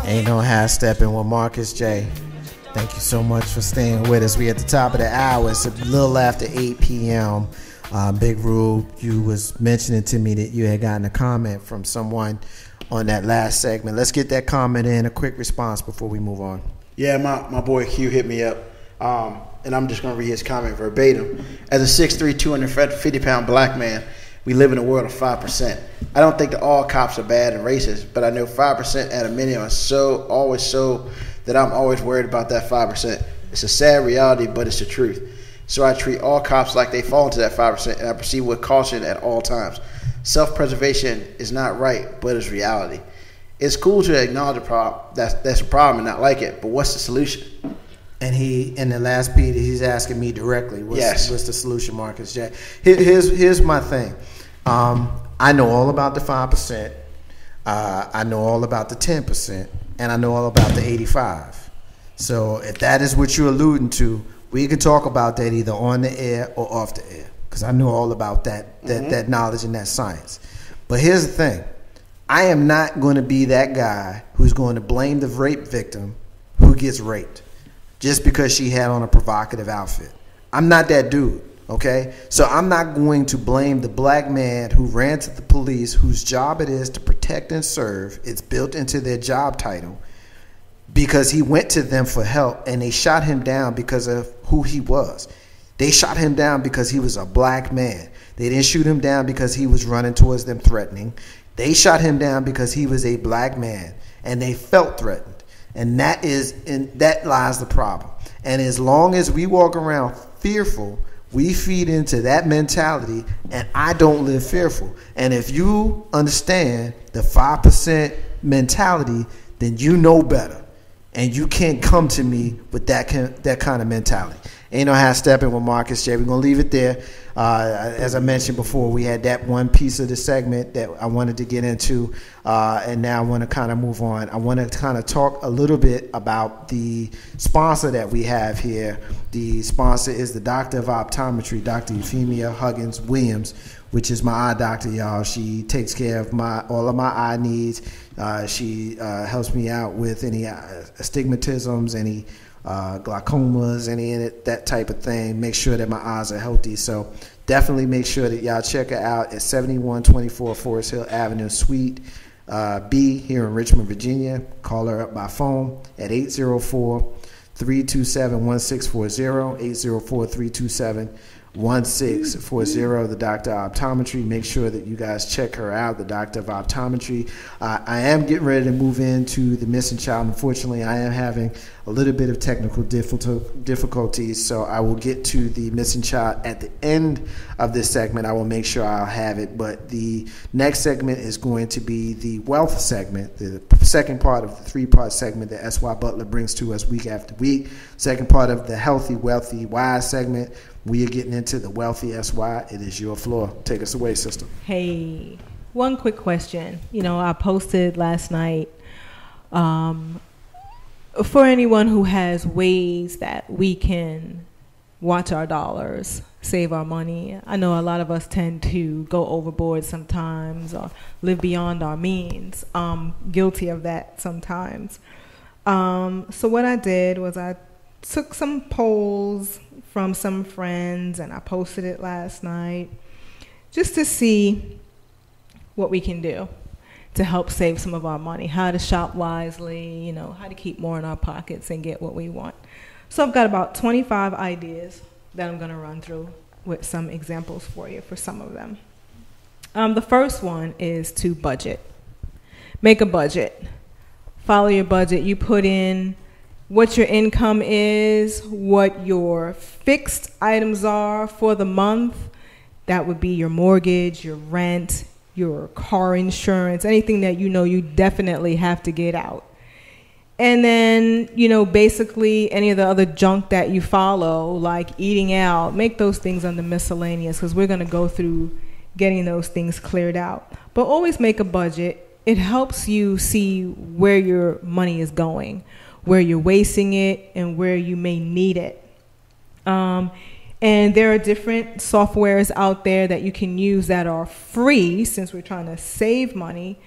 Ain't no half stepping with Marcus J. Thank you so much for staying with us. We at the top of the hour. It's a little after 8 p.m. Big Rube, you was mentioning to me that you had gotten a comment from someone on that last segment. Let's get that comment in, a quick response before we move on. Yeah, my boy Q hit me up, and I'm just going to read his comment verbatim. As a 6'3", 250-pound black man, we live in a world of 5%. I don't think that all cops are bad and racist, but I know 5% at a minimum are always so that I'm always worried about that 5%. It's a sad reality, but it's the truth. So I treat all cops like they fall into that 5%, and I proceed with caution at all times. Self-preservation is not right, but it's reality. It's cool to acknowledge the problem. That's a problem and not like it, but what's the solution? And he, in the last piece, he's asking me directly, what's the solution, Marcus J? Here's my thing. I know all about the 5%. I know all about the 10%, and I know all about the 85. So if that is what you're alluding to, we can talk about that either on the air or off the air, because I know all about that knowledge and that science. But here's the thing. I am not going to be that guy who's going to blame the rape victim who gets raped just because she had on a provocative outfit. I'm not that dude, okay? So I'm not going to blame the black man who ran to the police, whose job it is to protect and serve. It's built into their job title, because he went to them for help and they shot him down because of who he was. They shot him down because he was a black man. They didn't shoot him down because he was running towards them threatening. They shot him down because he was a black man and they felt threatened. And that lies the problem. And as long as we walk around fearful, we feed into that mentality, and I don't live fearful. And if you understand the 5% mentality, then you know better. And you can't come to me with that kind of mentality. Ain't no half stepping with Marcus J. We're going to leave it there. As I mentioned before, we had that one piece of the segment that I wanted to get into, and now I want to kind of move on. I want to kind of talk a little bit about the sponsor that we have here. The sponsor is the Doctor of Optometry, Dr. Euphemia Huggins Williams, which is my eye doctor, y'all. She takes care of all of my eye needs. She helps me out with any astigmatisms, any glaucomas, any that type of thing. Make sure that my eyes are healthy. So definitely make sure that y'all check her out at 7124 Forest Hill Avenue, Suite B here in Richmond, Virginia. Call her up by phone at 804-327-1640, 804-327-1640, the Doctor of Optometry. Make sure that you guys check her out, the Doctor of Optometry. I am getting ready to move into the missing child. Unfortunately, I am having a little bit of technical difficulties, so I will get to the missing child at the end of this segment. I will make sure I'll have it, but the next segment is going to be the wealth segment, the second part of the three-part segment that S.Y. Butler brings to us week after week. Second part of the healthy, wealthy, wise segment. We are getting into the wealthy SY. It is your floor. Take us away, sister. Hey, one quick question. I posted last night for anyone who has ways that we can watch our dollars, save our money. I know a lot of us tend to go overboard sometimes or live beyond our means. I'm guilty of that sometimes. So what I did was I took some polls from some friends and I posted it last night just to see what we can do to help save some of our money, how to shop wisely, how to keep more in our pockets and get what we want. So I've got about 25 ideas that I'm going to run through with some examples for you for some of them. The first one is to budget. Make a budget. Follow your budget. You put in what your income is, what your fixed items are for the month. That would be your mortgage, your rent, your car insurance, anything that you definitely have to get out. And then, basically any of the other junk that you follow, like eating out, make those things under miscellaneous, because we're going to go through getting those things cleared out. But always make a budget. It helps you see where your money is going, where you're wasting it, and where you may need it. And there are different softwares out there that you can use that are free, since we're trying to save money,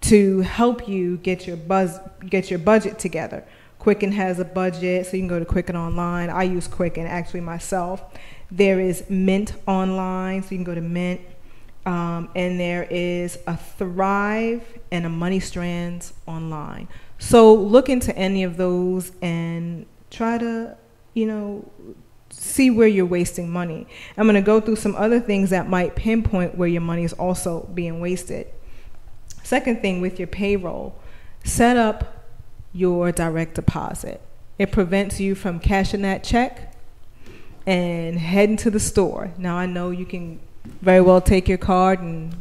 to help you get your budget together. Quicken has a budget, so you can go to Quicken online. I use Quicken actually myself. There is Mint online, so you can go to Mint. And there is a Thrive and a Money Strands online. So look into any of those and try to, see where you're wasting money. I'm going to go through some other things that might pinpoint where your money is also being wasted. Second thing, with your payroll, set up your direct deposit. It prevents you from cashing that check and heading to the store. Now, I know you can very well take your card and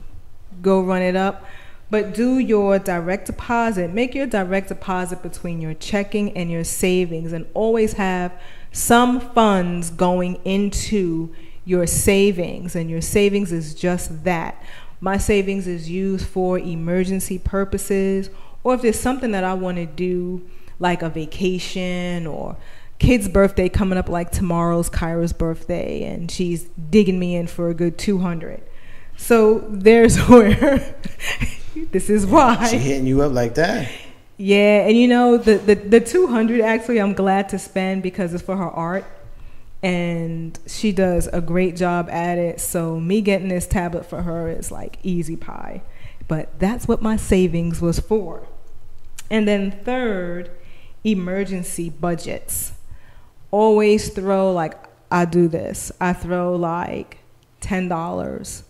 go run it up, but do your direct deposit. Make your direct deposit between your checking and your savings, and always have some funds going into your savings, and your savings is just that. My savings is used for emergency purposes, or if there's something that I want to do, like a vacation or kid's birthday coming up, like tomorrow's Kyra's birthday, and she's digging me in for a good $200. So there's where this is why she hitting you up like that. Yeah, and the $200 actually I'm glad to spend because it's for her art, and she does a great job at it. So me getting this tablet for her is like easy pie, but that's what my savings was for. And then third, emergency budgets. Always throw, like, I do this. I throw like $10,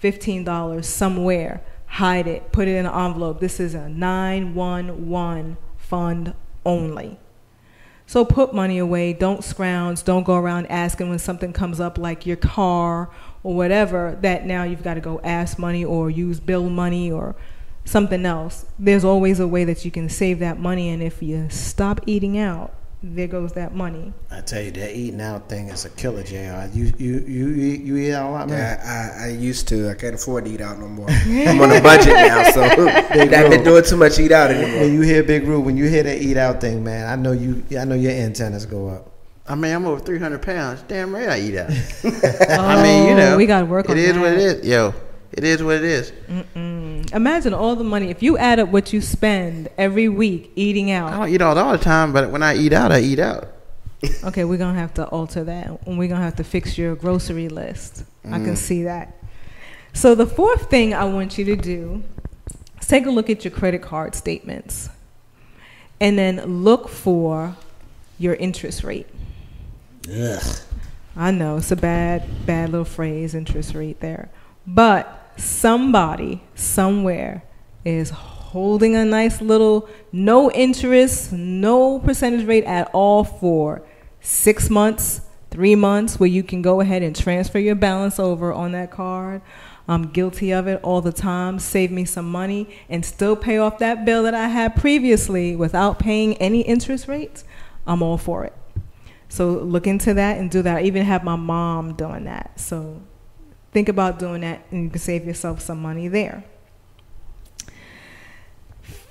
$15 somewhere, hide it, put it in an envelope. This is a 911 fund only. So put money away. Don't scrounge. Don't go around asking when something comes up like your car or whatever, that now you've got to go ask money or use bill money or something else. There's always a way that you can save that money, and if you stop eating out, there goes that money. I tell you, that eating out thing is a killer, JR. You eat out a lot, man? Yeah, I used to. I can't afford to eat out no more. I'm on a budget now, so I've been doing too much eat out anymore. When you hear Big Roo, when you hear that eat out thing, man, I know your antennas go up. I mean, I'm over 300 pounds. Damn right I eat out. I mean, we got to work on that. It is what it is. Yo, it is what it is. Imagine all the money. If you add up what you spend every week eating out. I don't eat out all the time, but when I eat out, I eat out. Okay, we're going to have to alter that. And we're going to have to fix your grocery list. I can see that. So the fourth thing I want you to do is take a look at your credit card statements. And then look for your interest rate. Ugh. I know, it's a bad little phrase, interest rate there. But somebody somewhere is holding a nice little no interest, no percentage rate at all for 6 months, 3 months, where you can go ahead and transfer your balance over on that card. I'm guilty of it all the time. Save me some money and still pay off that bill that I had previously without paying any interest rates. I'm all for it. So look into that and do that. I even have my mom doing that. So think about doing that, and you can save yourself some money there.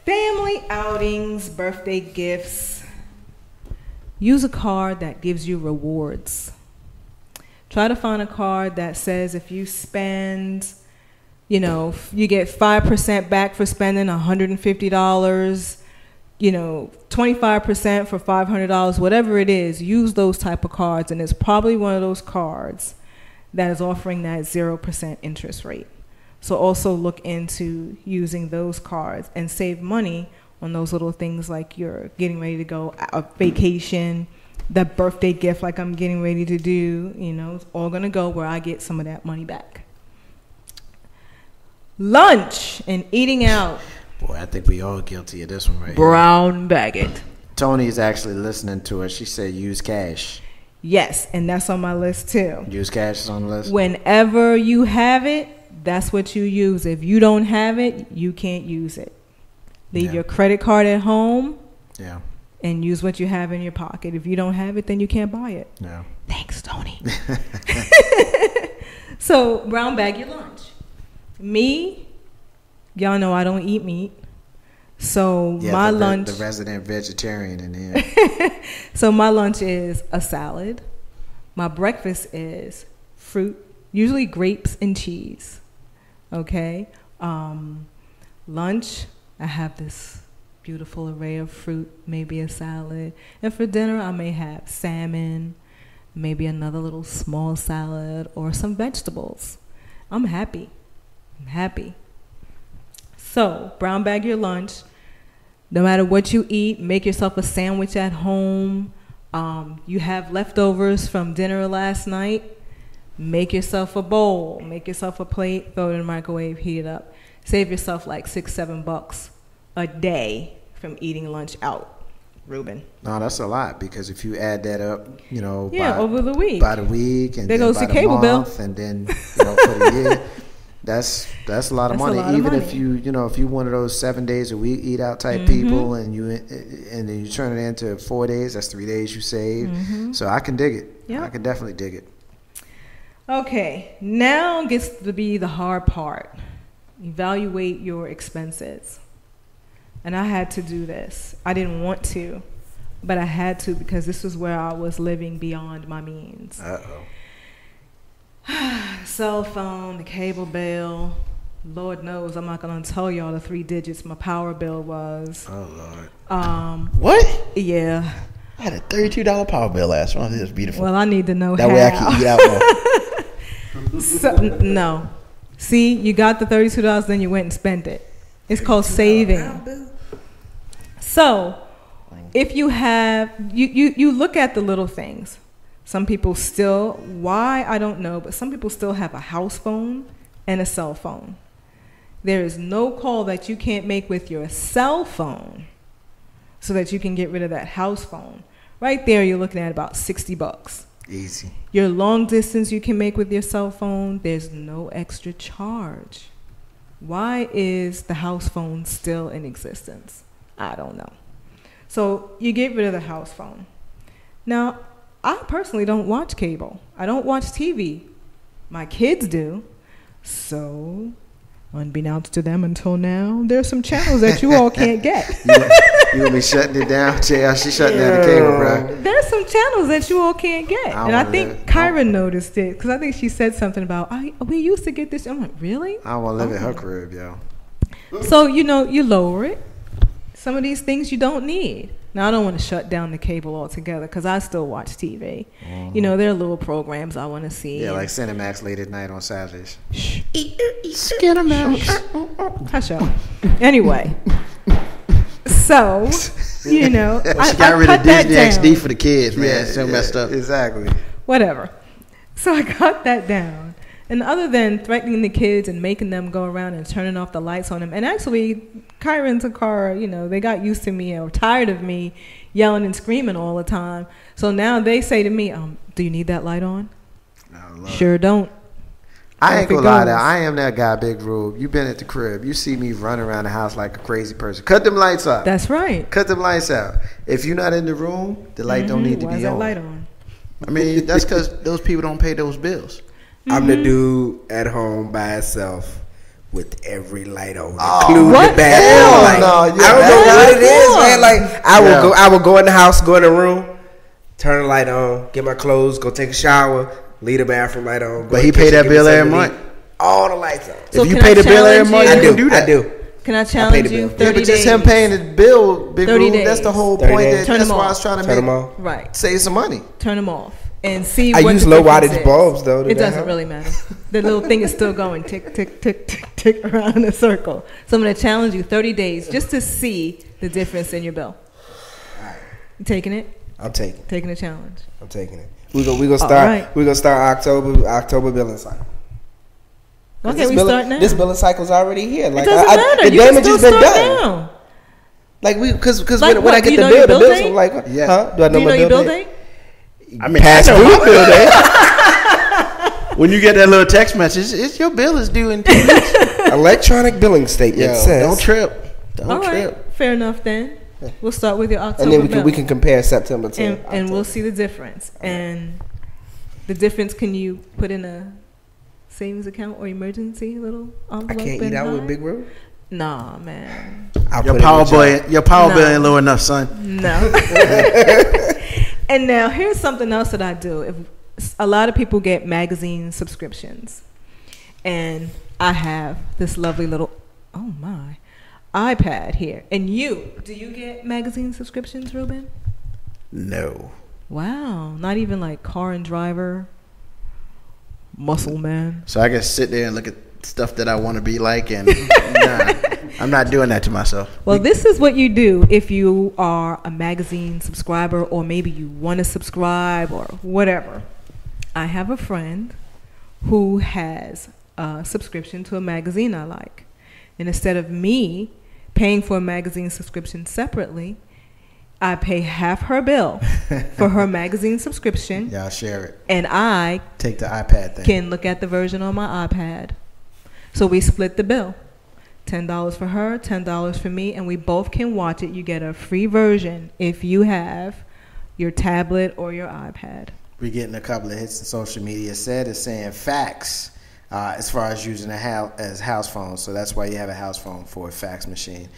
Family outings, birthday gifts. Use a card that gives you rewards. Try to find a card that says if you spend, you get 5% back for spending $150, 25% for $500, whatever it is. Use those type of cards, and it's probably one of those cards that is offering that 0% interest rate. So also look into using those cards and save money on those little things like you're getting ready to go a vacation, the birthday gift like I'm getting ready to do, it's all going to go where I get some of that money back. Lunch and eating out. Boy, I think we all guilty of this one right Brown bag it. Tony's actually listening to us. She said use cash. Yes, and that's on my list too. Use cash is on the list? Whenever you have it, that's what you use. If you don't have it, you can't use it. Leave your credit card at home. Yeah. And use what you have in your pocket. If you don't have it, then you can't buy it. Yeah. Thanks, Tony. So, brown bag your lunch. Me, y'all know I don't eat meat. So my lunch, the resident vegetarian in here. So my lunch is a salad. My breakfast is fruit, usually grapes and cheese. Okay. Lunch, I have this beautiful array of fruit, maybe a salad. And for dinner, I may have salmon, maybe another little small salad, or some vegetables. I'm happy. So, brown bag your lunch. No matter what you eat, make yourself a sandwich at home. You have leftovers from dinner last night. Make yourself a bowl. Make yourself a plate. Throw it in the microwave. Heat it up. Save yourself like $6-7 a day from eating lunch out. Ruben. No, that's a lot, because if you add that up, over the week. By the week, and there then goes by the the cable month, bill. and then for the year, that's a lot of money. Even if you one of those 7 days a week eat out type people, and then you turn it into 4 days, that's 3 days you save. So I can dig it. Yep. I can definitely dig it. Okay, now gets to be the hard part. Evaluate your expenses. And I had to do this. I didn't want to, but I had to, because this was where I was living beyond my means. Cell phone, the cable bill. Lord knows, I'm not going to tell y'all the 3 digits my power bill was. Oh, Lord. What? Yeah. I had a $32 power bill last month. It was beautiful. Well, I need to know that how. way I can eat out more. No. See, you got the $32, then you went and spent it. It's called saving. So, if you have, you look at the little things. Some people still, why, I don't know, but some people still have a house phone and a cell phone. There is no call that you can't make with your cell phone so that you can get rid of that house phone. Right there, you're looking at about $60. Easy. Your long distance you can make with your cell phone, there's no extra charge. Why is the house phone still in existence? I don't know. So you get rid of the house phone. Now, I personally don't watch cable. I don't watch TV. My kids do. So, unbeknownst to them until now, there's some channels that you all can't get. You will be shutting it down, JR. She's shutting down the cable, bro. There's some channels that you all can't get. I think Kyra noticed it, because I think she said something about, we used to get this. I'm like, really? I don't want to live at her crib, yo. So, you lower it. Some of these things you don't need. Now, I don't want to shut down the cable altogether, because I still watch TV. There are little programs I want to see. Yeah, like Cinemax late at night on Saturdays. Shh. Cinemax. Hush up. Anyway. So, she got rid of Disney XD for the kids, man. Yeah, so messed up. Exactly. Whatever. So I got that down. And other than threatening the kids and making them go around and turning off the lights on them, and actually, Kyra and Takara, they got used to me or tired of me yelling and screaming all the time. So now they say to me, do you need that light on? Sure don't. I ain't gonna lie, I am that guy, Big Rube. You been at the crib. You see me running around the house like a crazy person. Cut them lights out. That's right. Cut them lights out. If you're not in the room, the light don't need to be on. Why is that light on? I mean, that's because those people don't pay those bills. I'm the dude at home by himself with every light on, including the bathroom light. No, I don't know what it is, man. Like I will go in the house, go in the room, turn the light on, get my clothes, go take a shower, leave the bathroom light on. But he pay that bill every month. All the lights on. So if you pay the bill every month, I do that. I do. Can I challenge you? 30 days. Just him paying the bill, Big Rube. That's the whole point. That's why I was trying to save some money. Turn them off. And see I what use the low difference wattage is. bulbs though. It doesn't really matter. The little thing is still going tick, tick, tick, tick, tick around in a circle. So I'm going to challenge you 30 days just to see the difference in your bill. You taking it? I'm taking it. Taking the challenge. I'm taking it. We're gonna start October billing cycle. Okay, we start now. This billing cycle's already here. Like it doesn't matter. The damage has been done. Now. Like because like when I get the bill date? I'm like, yeah. Do I know my your bill date? I mean, past due bill date. When you get that little text message, your bill is due in 2 weeks. Electronic billing statement says. Don't trip. Don't trip. Right. Fair enough then. We'll start with your October and then we can compare September to and we'll see the difference. And the difference, can you put in a savings account or emergency little envelope? I can't eat out with Big Rube. Nah, man. Your power bill ain't low enough, son. No. And now here's something else that I do. If a lot of people get magazine subscriptions, and I have this lovely little iPad here. And do you get magazine subscriptions, Ruben? No. Wow. Not even like Car and Driver, Muscle Man. So I can sit there and look at stuff that I want to be like, and nah, I'm not doing that to myself. Well, this is what you do if you are a magazine subscriber, or maybe you want to subscribe or whatever. I have a friend who has a subscription to a magazine I like. And instead of me paying for a magazine subscription separately, I pay half her bill for her magazine subscription. Yeah, I'll share it. And I take the iPad thing. Can look at the version on my iPad. So we split the bill. $10 for her, $10 for me, and we both can watch it. You get a free version if you have your tablet or your iPad. We're getting a couple of hits in social media. It's saying fax as far as using as house phones. So that's why you have a house phone, for a fax machine.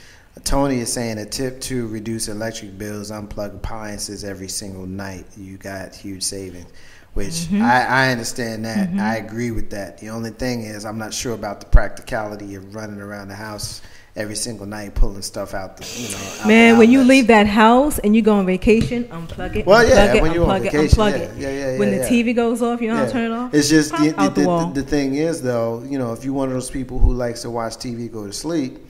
Tony is saying a tip to reduce electric bills: unplug appliances every single night. You got huge savings, which I understand that. I agree with that. The only thing is I'm not sure about the practicality of running around the house every single night pulling stuff out Man, when you leave that house and you go on vacation, unplug it. Well, unplug it, when you're on vacation, when the TV goes off, you know how to turn it off? It's just the thing is, though, if you're one of those people who likes to watch TV go to sleep,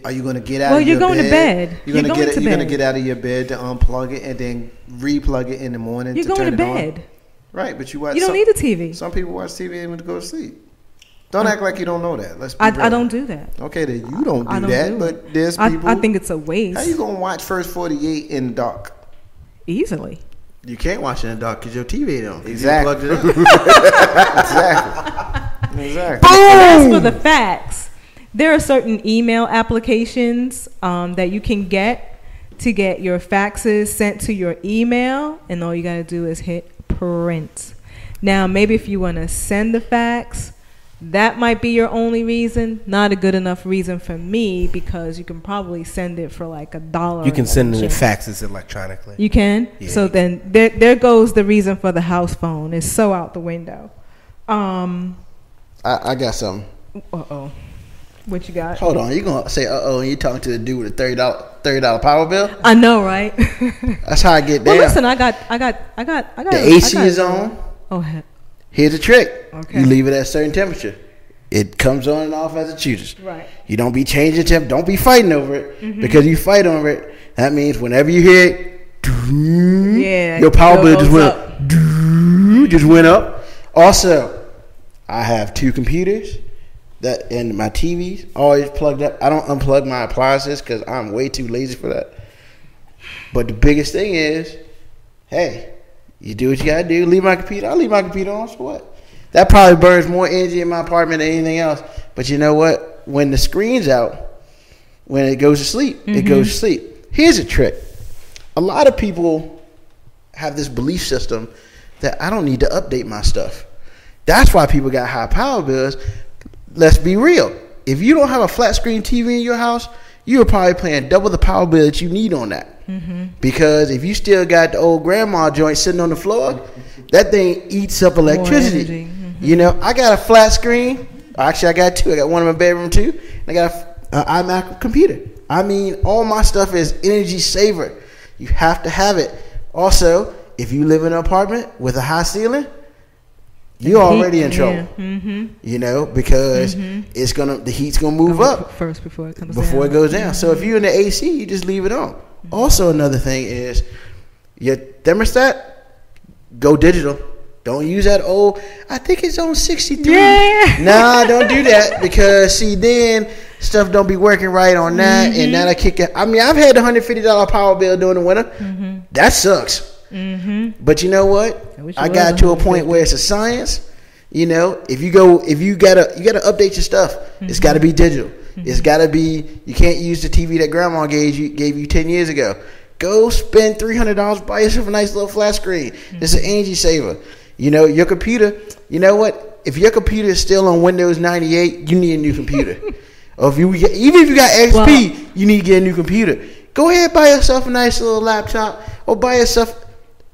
are you going to get out of your bed? Well, you're going to bed. You're going to get out of your bed to unplug it and then replug it in the morning to turn it on. You're going to bed. Right, but you don't need a TV. Some people watch TV even to go to sleep. Don't act like you don't know that. Let's be I don't do that. Okay, then you don't do that, but there's people. I think it's a waste. How you going to watch First 48 in the dark? Easily. You can't watch it in the dark because your TV ain't on. Exactly. You plugged it in. Exactly. Boom! As for the fax, there are certain email applications that you can get to get your faxes sent to your email, and all you got to do is hit print. Now, maybe if you want to send the fax, that might be your only reason. Not a good enough reason for me, because you can probably send it for like $1. You can send the faxes electronically. You can? Yeah. So then there goes the reason for the house phone. It's so out the window. I got something. Uh-oh. What you got? Hold on. You going to say uh-oh and you talking to the dude with a $30 power bill? I know, right? That's how I get down. Well, listen, I got the AC is on. Oh, heck. Here's the trick. Okay. You leave it at a certain temperature. It comes on and off as it chooses. Right. You don't be changing temp. Don't be fighting over it. Because you fight over it, that means whenever you hear it, your power bill just went up. Also, I have 2 computers and my TV's always plugged up. I don't unplug my appliances because I'm way too lazy for that. But the biggest thing is, hey, you do what you gotta do. Leave my computer. I'll leave my computer on. So what? That probably burns more energy in my apartment than anything else. But you know what? When the screen's out, when it goes to sleep, it goes to sleep. Here's a trick. A lot of people have this belief system that I don't need to update my stuff. That's why people got high power bills. Let's be real. If you don't have a flat screen TV in your house, you're probably paying double the power bill that you need on that. Because if you still got the old grandma joint sitting on the floor, that thing eats up electricity. I got a flat screen. Actually, I got 2. I got one in my bedroom too. And I got an iMac computer. I mean, all my stuff is energy saver. You have to have it. Also, if you live in an apartment with a high ceiling, you're already in trouble. Because the heat's gonna move up first before it comes before it goes down. So if you're in the AC, you just leave it on. Also, another thing is your thermostat, go digital. Don't use that old. I think it's on 63. Yeah. Nah, don't do that, because then stuff don't be working right on that, and that'll kick it. I mean, I've had the $150 power bill during the winter. That sucks. But you know what? I got to a point where it's a science. If you gotta update your stuff. It's got to be digital. It's got to be. You can't use the TV that grandma gave you 10 years ago. Go spend $300, buy yourself a nice little flat screen. It's an energy saver. Your computer. You know what? If your computer is still on Windows 98, you need a new computer. Or even if you got XP, you need to get a new computer. Go ahead, buy yourself a nice little laptop, or buy yourself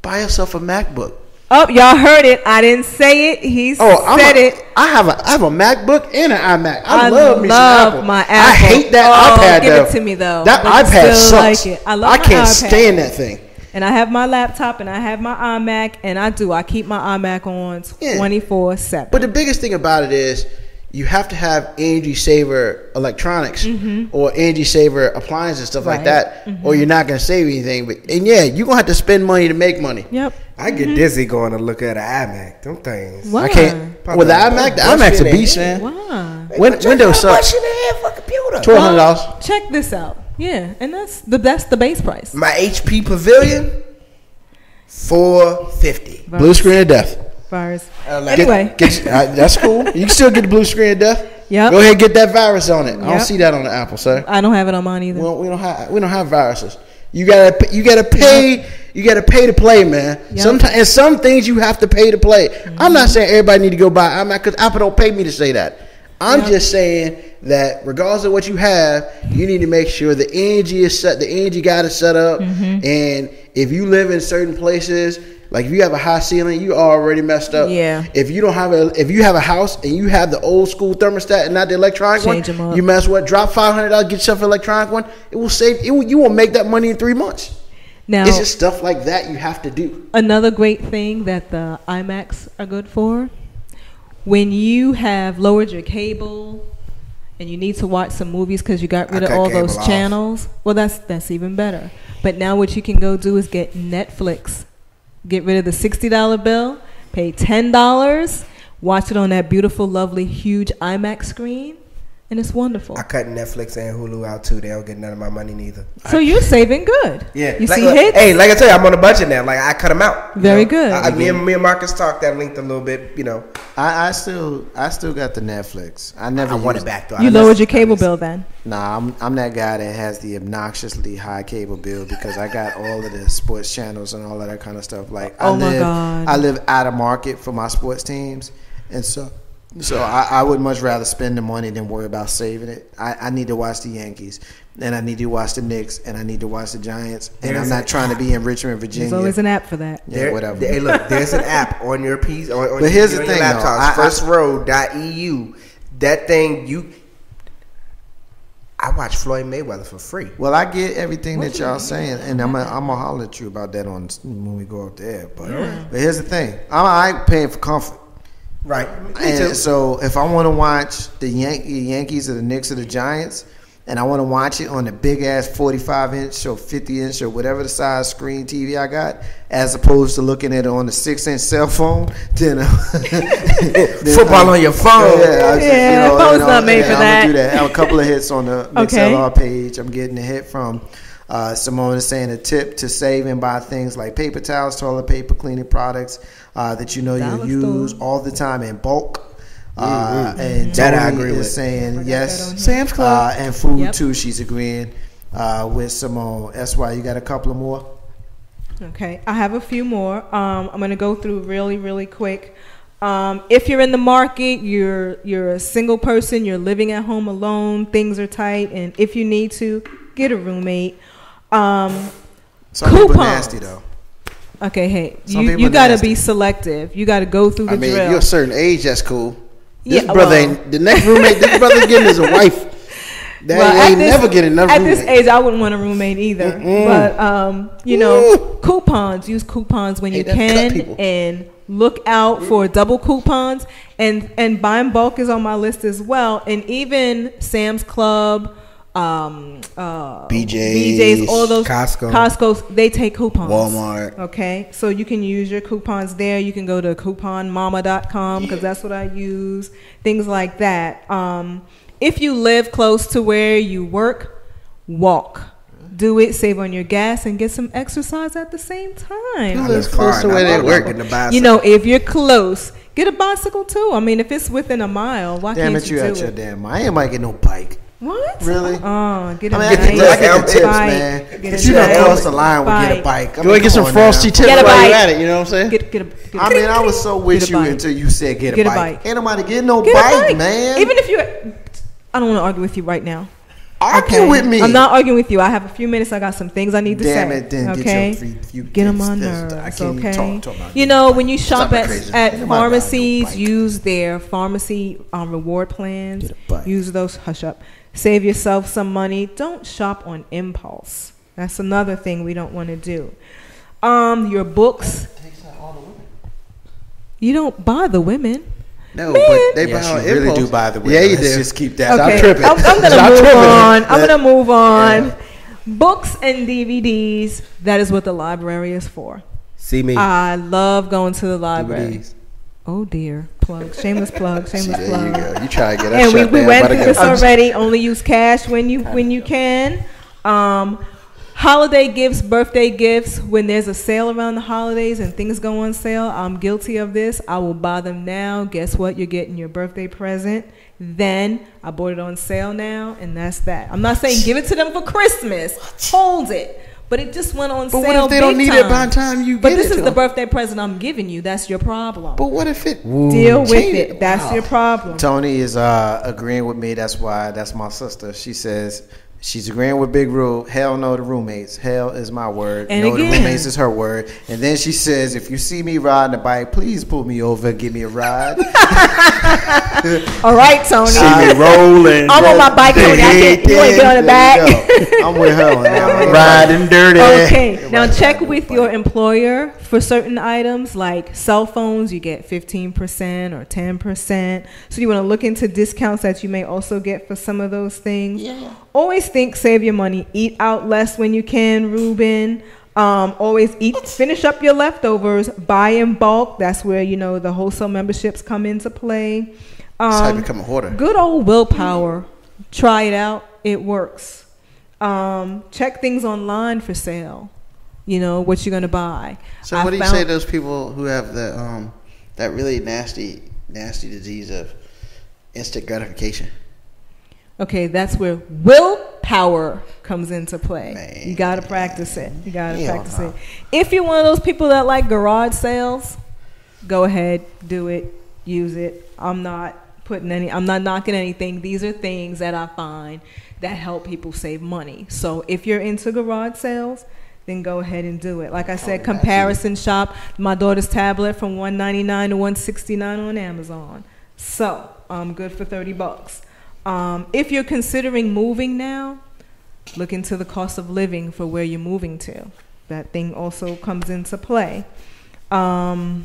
a MacBook. Oh, y'all heard it. I didn't say it. He said it. I have a MacBook and an iMac. I love me some Apple. My Apple. I hate that iPad. Give it to me though. That iPad sucks. Like I can't stand that thing. And I have my laptop and I have my iMac, and I keep my iMac on 24/7. But the biggest thing about it is you have to have energy saver electronics or energy saver appliances and stuff like that, or you're not going to save anything. And you're going to have to spend money to make money. Yep. I get dizzy going to look at an iMac. Them things. Why? I can't. With the iMac's a beast, man. Why? Windows suck. What's in the head for a computer? $1,200. Check this out. Yeah, and that's the base price. My HP Pavilion, $450. Blue screen of death. Virus. Anyway, that's cool. You can still get the blue screen of death. Yep. Go ahead and get that virus on it. I don't see that on the Apple, sir. I don't have it on mine either. Well, we don't have viruses. You gotta pay. You gotta pay to play, man. Yep. Sometimes, and some things you have to pay to play. I'm not saying everybody need to go buy iMac because Apple don't pay me to say that. I'm just saying that regardless of what you have, you need to make sure the energy is set. The energy guide is set up, and if you live in certain places, like if you have a high ceiling, you already messed up. Yeah. If you have a house and you have the old school thermostat and not the electronic one, you mess with. Drop $500, get yourself an electronic one. It will save. You will make that money in 3 months. Now, it's just stuff like that you have to do. Another great thing that the iMacs are good for, when you have lowered your cable and you need to watch some movies because you got rid of all those channels, well, that's even better. But now what you can go do is get Netflix. Get rid of the $60 bill, pay $10, watch it on that beautiful, lovely, huge iMac screen, and it's wonderful. I cut Netflix and Hulu out too. They don't get none of my money neither. So you're saving good. Yeah. You see hits? Hey, like I tell you, I'm on a budget now. Like I cut them out. Very good. Me and Marcus talked that linked a little bit. I still got the Netflix. I want it back though. You lowered your cable bill then? Nah, I'm that guy that has the obnoxiously high cable bill because I got all of the sports channels and all of that kind of stuff. Like my God. I live out of market for my sports teams, and so I would much rather spend the money than worry about saving it. I need to watch the Yankees, and I need to watch the Knicks, and I need to watch the Giants, and I'm not trying to be in Richmond, Virginia. There's always an app for that. Yeah, whatever. Hey, look, there's an app on your PC. But here's the thing, laptops, firstrow.eu. That thing, I watch Floyd Mayweather for free. Well, I get everything that y'all saying, and I'm gonna holler at you about that when we go up there. But here's the thing, I ain't paying for comfort. Right. And so if I want to watch the Yankees or the Knicks or the Giants, and I want to watch it on the big ass 45-inch or 50-inch or whatever the size screen TV I got, as opposed to looking at it on the 6-inch cell phone, then football on your phone. Phone's not made for that. I'm gonna do that. I have a couple of hits on the MixLR page. I'm getting a hit from Simone is saying a tip to save and buy things like paper towels, toilet paper, cleaning products that you use all the time in bulk. And that I Tony agree is with. saying yes. Sam's Club. And food too. She's agreeing with Simone. That's why you got a couple of more. Okay, I have a few more. I'm going to go through really, really quick. If you're in the market, you're a single person, you're living at home alone, things are tight, and if you need to, get a roommate. Some people nasty though. Okay, hey, you got to be selective. You got to go through the drill. If you're a certain age, that's cool. This Yeah, brother well- ain't the next roommate. This brother getting is a wife. That ain't never getting enough. At roommate. this age, I wouldn't want a roommate either. But coupons. Use coupons when you that cut can, people. and look out for double coupons. And buying bulk is on my list as well. And even Sam's Club, BJ's, all those Costco's, they take coupons. Walmart. Okay, so you can use your coupons there. You can go to couponmama.com because that's what I use. Things like that. If you live close to where you work, walk. Do it, save on your gas, and get some exercise at the same time. Who lives close to where they work? If you're close, get a bicycle too. I mean, if it's within a mile, why can't you do it? Damn it, you at your damn mind. I ain't might get no bike. What? Really? Oh, get a I bike. get the tips, Bike. man. Get If a you don't bike. cross the line, we get a bike. Go and get some frosty tips Get a while bike. you're at it. You know what I'm saying? I was so with Get a you bike. until you said get a bike. Ain't nobody getting no Get a bike, man. Even if you, I don't want to argue with you right now. Argue with me. I'm not arguing with you. I have a few minutes. I got some things I need to say. Damn it, then okay? Get them on nerves, okay? You know, when you shop at pharmacies, use their pharmacy reward plans. Use those. Hush up. Save yourself some money. Don't shop on impulse. That's another thing we don't want to do. Your books. You don't buy the women. No, but they buy on impulse. Really do buy the women. Yeah, you do. Just keep that. Okay. Stop tripping. I'm gonna move on. I'm gonna move on. Yeah. Books and DVDs. That is what the library is for. See me. I love going to the library. DVDs. Oh dear, plug. Shameless plug. Shameless plug. There you go. You try to get us. And we went through this already. Only use cash when you can. Holiday gifts, birthday gifts. When there's a sale around the holidays and things go on sale, I'm guilty of this. I will buy them now. Guess what? You're getting your birthday present. Then I bought it on sale now, and that's that. I'm not saying give it to them for Christmas. Hold it. But it just went on sale. But what if they don't need it by the time you get it? But this is the birthday present I'm giving you. That's your problem. But what if it deal with it? That's your problem. Tony is agreeing with me. That's my sister. She says she's agreeing with Big Rule. Hell no to roommates. Hell is my word. And no again, to roommates is her word. And then she says, if you see me riding a bike, please pull me over and give me a ride. All right, Tony. See me rolling. I'm on my bike, Tony. You want to get on the back? I'm with her on that. Riding dirty. Okay. Now check with your employer for certain items like cell phones. You get 15% or 10%. So you want to look into discounts that you may also get for some of those things. Yeah. Always think, save your money. Eat out less when you can, Ruben. Always finish up your leftovers. Buy in bulk. That's where, the wholesale memberships come into play. That's how you become a hoarder. Good old willpower. Try it out. It works. Check things online for sale. What you're going to buy. So what do you say to those people who have that really nasty disease of instant gratification? Okay, that's where willpower comes into play. Man. You got to practice it. It. If you're one of those people that like garage sales, go ahead, do it, use it. I'm not knocking anything. These are things that I find that help people save money. So if you're into garage sales, then go ahead and do it. Like I said, comparison shop my daughter's tablet from $199 to $169 on Amazon. So good for $30. If you're considering moving now, look into the cost of living for where you're moving to. That thing also comes into play. What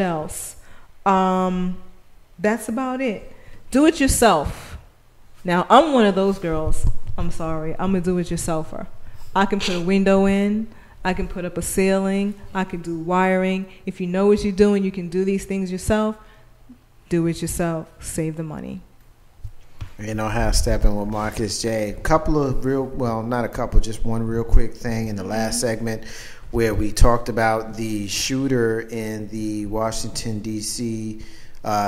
else? That's about it. Do it yourself. Now, I'm one of those girls. I'm sorry. I'm a do-it-yourselfer. I can put a window in. I can put up a ceiling. I can do wiring. If you know what you're doing, you can do these things yourself. Do it yourself. Save the money. How Steppin with Marcus J. Just one real quick thing in the last segment where we talked about the shooter in the Washington, D.C.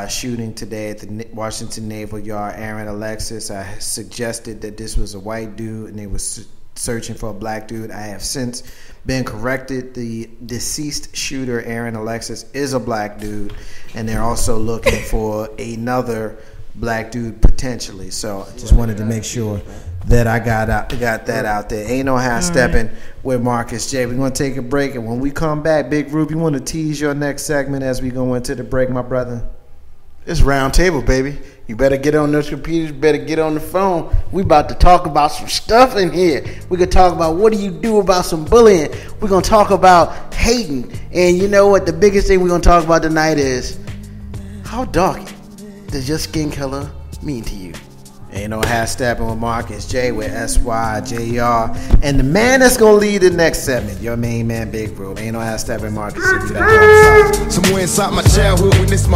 Shooting today at the Washington Naval Yard, Aaron Alexis. I suggested that this was a white dude and they were searching for a black dude. I have since been corrected. The deceased shooter, Aaron Alexis, is a black dude, and they're also looking for another black dude potentially. So I just wanted to make sure that I got that out there. Ain't no how Steppin with Marcus J. We're going to take a break, and when we come back, Big Rube, you want to tease your next segment as we go into the break, my brother? It's round table, baby. You better get on those computers, better get on the phone. We about to talk about some stuff in here. We could talk about what do you do about some bullying. We're going to talk about hating. And you know what? The biggest thing we're going to talk about tonight is how dark does your skin color mean to you? Ain't no half stepping with Marcus J with SYJR. And the man that's going to lead the next segment, your main man, Big Bro. Ain't no half stepping Marcus. Somewhere inside my childhood when this